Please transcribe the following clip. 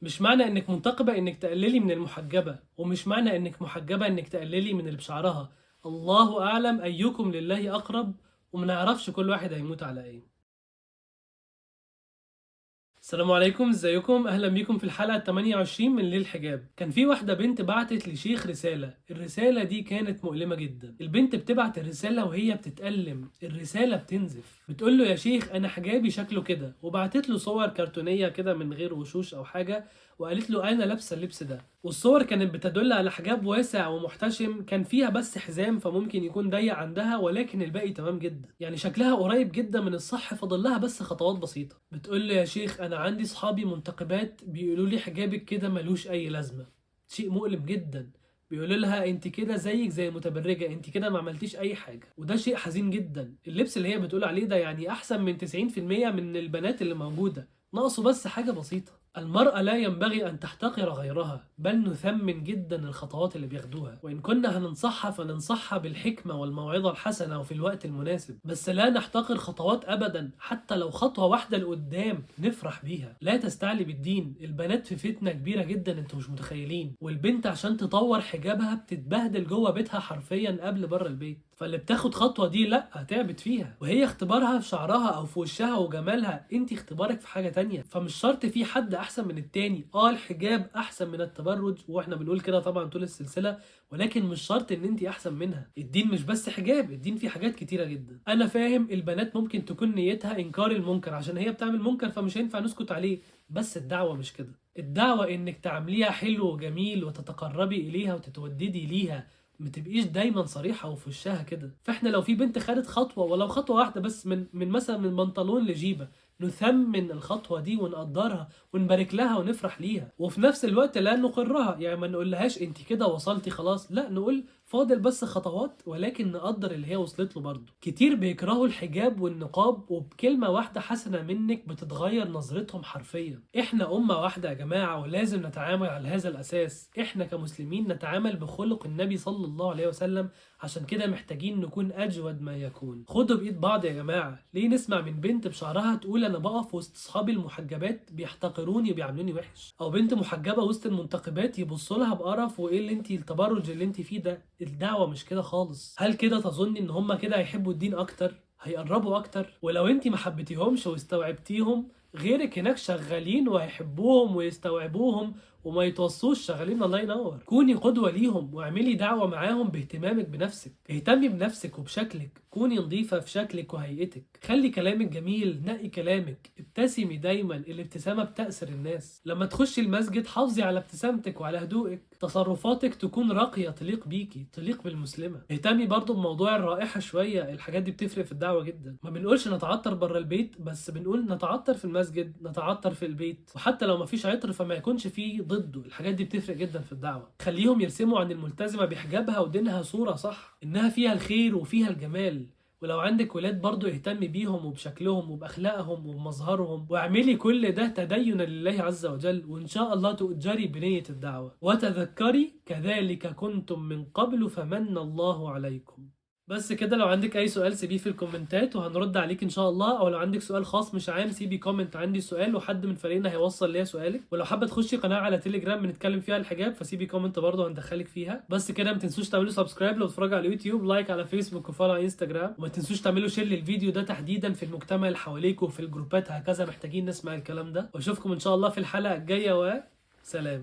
مش معنى انك منتقبة انك تقللي من المحجبة، ومش معنى انك محجبة انك تقللي من اللي بشعرها. الله اعلم ايكم لله اقرب، ومنعرفش كل واحد هيموت على ايه. السلام عليكم، ازيكم؟ اهلا بيكم في الحلقة 28 من ليل الحجاب. كان في واحدة بنت بعتت لشيخ رسالة، الرسالة دي كانت مؤلمة جدا. البنت بتبعت الرسالة وهي بتتألم، الرسالة بتنزف، بتقول له يا شيخ انا حجابي شكله كده، وبعتت له صور كرتونية كده من غير وشوش او حاجة، وقالت له انا لابسة اللبس ده. والصور كانت بتدل على حجاب واسع ومحتشم، كان فيها بس حزام فممكن يكون ضيق عندها، ولكن الباقي تمام جدا، يعني شكلها قريب جدا من الصح، فاضل لها بس خطوات بسيطة. بتقول له يا شيخ انا عندي صحابي منتقبات بيقولوا لي حجابك كده ملوش اي لازمة. شيء مؤلم جدا. بيقولوا لها انت كده زيك زي متبرجة، انت كده ما عملتيش اي حاجة، وده شيء حزين جدا. اللبس اللي هي بتقول عليه ده يعني احسن من 90% من البنات اللي موجودة، ناقصه بس حاجة بسيطة. المرأة لا ينبغي أن تحتقر غيرها، بل نثمن جدا الخطوات اللي بياخدوها، وإن كنا هننصحها فننصحها بالحكمة والموعظة الحسنة وفي الوقت المناسب، بس لا نحتقر خطوات أبدا. حتى لو خطوة واحدة لقدام نفرح بيها. لا تستعلي بالدين، البنات في فتنة كبيرة جدا انتوا مش متخيلين، والبنت عشان تطور حجابها بتتبهدل جوه بيتها حرفيا قبل بره البيت. فاللي بتاخد خطوة دي لا تعبت فيها، وهي اختبارها في شعرها او في وشها وجمالها، انت اختبارك في حاجة تانية. فمش شرط في حد احسن من التاني. الحجاب احسن من التبرج، واحنا بنقول كده طبعا طول السلسلة، ولكن مش شرط ان انت احسن منها. الدين مش بس حجاب، الدين فيه حاجات كتيرة جدا. انا فاهم البنات ممكن تكون نيتها انكار المنكر عشان هي بتعمل منكر فمش هينفع نسكت عليه، بس الدعوة مش كده. الدعوة انك تعمليها حلو وجميل وتتقربي اليها وتتوددي ليها، ما تبقيش دايما صريحه وفي وشها كده. فاحنا لو في بنت خدت خطوه ولو خطوه واحده بس من مثلا من بنطلون لجيبه، نثمن الخطوه دي ونقدرها ونبارك لها ونفرح ليها، وفي نفس الوقت لا نقرها. يعني ما نقولهاش انت كده وصلتي خلاص، لا، نقول فاضل بس خطوات، ولكن نقدر اللي هي وصلت له برضه. كتير بيكرهوا الحجاب والنقاب، وبكلمة واحدة حسنة منك بتتغير نظرتهم حرفيا. احنا أمة واحدة يا جماعة، ولازم نتعامل على هذا الأساس. احنا كمسلمين نتعامل بخلق النبي صلى الله عليه وسلم، عشان كده محتاجين نكون أجود ما يكون. خدوا بإيد بعض يا جماعة. ليه نسمع من بنت بشعرها تقول أنا بقف وسط صحابي المحجبات بيحتقروني وبيعاملوني وحش، أو بنت محجبة وسط المنتقبات يبصوا لها بقرف وإيه اللي انتي التبرج اللي انتي فيه ده؟ الدعوة مش كده خالص. هل كده تظني ان هما كده هيحبوا الدين اكتر، هيقربوا اكتر؟ ولو انتي ما حبيتيهمش واستوعبتيهم، غيرك هناك شغالين وهيحبوهم ويستوعبوهم وما يتوصوش شغالين. الله ينور. كوني قدوة ليهم واعملي دعوة معاهم باهتمامك بنفسك. اهتمي بنفسك وبشكلك، كوني نظيفة في شكلك وهيئتك، خلي كلامك جميل، نقي كلامك، ابتسمي دايما، الابتسامة بتأثر الناس. لما تخشي المسجد حافظي على ابتسامتك وعلى هدوءك، تصرفاتك تكون راقية تليق بيكي، تليق بالمسلمة. اهتمي برضو بموضوع الرائحة شوية، الحاجات دي بتفرق في الدعوة جدا. ما بنقولش نتعطر بره البيت بس، بنقول نتعطر في المسجد، نتعطر في البيت، وحتى لو ما فيش عطر فما يكونش فيه ضده. الحاجات دي بتفرق جدا في الدعوة. خليهم يرسموا عن الملتزمة بحجابها ودينها صورة صح، انها فيها الخير وفيها الجمال. ولو عندك ولاد برضو اهتمي بيهم وبشكلهم وبأخلاقهم وبمظهرهم، واعملي كل ده تدينا لله عز وجل، وإن شاء الله تؤجري بنية الدعوة. وتذكري كذلك كنتم من قبل فمن الله عليكم. بس كده. لو عندك اي سؤال سيبيه في الكومنتات وهنرد عليك ان شاء الله، او لو عندك سؤال خاص مش عام سيبي كومنت عندي سؤال وحد من فريقنا هيوصل ليا سؤالك. ولو حابه تخشي قناه على تليجرام بنتكلم فيها الحجاب فسيبي كومنت برضه هندخلك فيها. بس كده، ما تنسوش تعملوا سبسكرايب لو بتتفرجوا على اليوتيوب، لايك على فيسبوك وفولو على انستجرام، وما تنسوش تعملوا شير للفيديو ده تحديدا في المجتمع اللي حواليكوا وفي الجروبات، هكذا محتاجين نسمع الكلام ده. واشوفكم ان شاء الله في الحلقه الجايه، وسلام.